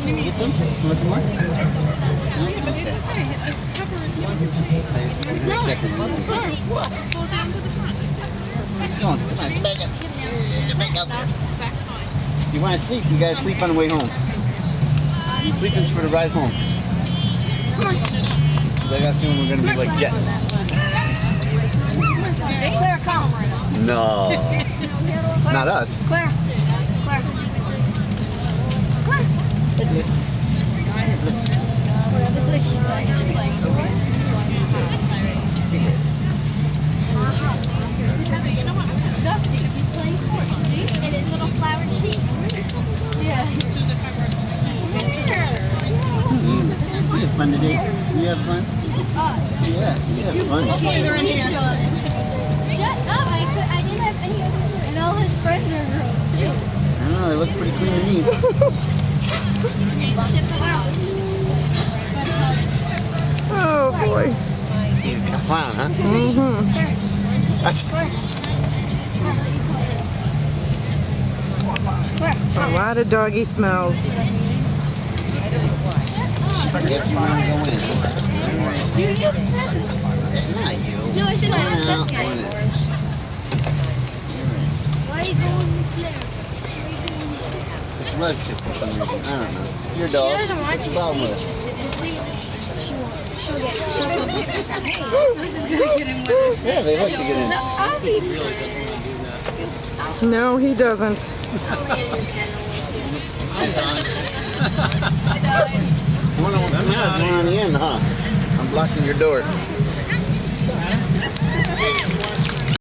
Can we get some? You want some more? No? Okay. It's not. Pull down to the front. Come on, get back up. Get back out there. You want to sleep? You got to sleep on the way home. Sleeping's for the ride home. Come on. I got a feeling we're going to be like jets. Claire, come. No. Not us. Claire. Claire. Claire. That's what she said. Dusty. He's playing court. See? And his little flowered sheet. Yeah. You have fun today? You have fun? Yeah, you have fun. Okay, they're in here. Shut up. I didn't have any of them. And all his friends are girls, too. I don't know, they look pretty clean to me. Oh boy. He's a clown, huh? Mm-hmm. That's... A lot of doggy smells. I guess you want to go in. You just said it. It's not you. No, I said I was Go this guy. on it. Why are you going there? It's Rustic for some reason. I don't know. Your dog. She doesn't want What's to. the problem She's with it? interested. Just leave it. She'll get hey, this is gonna get him with Yeah, they like to get in. I'll be No, he doesn't. One on the end, huh? I'm blocking your door.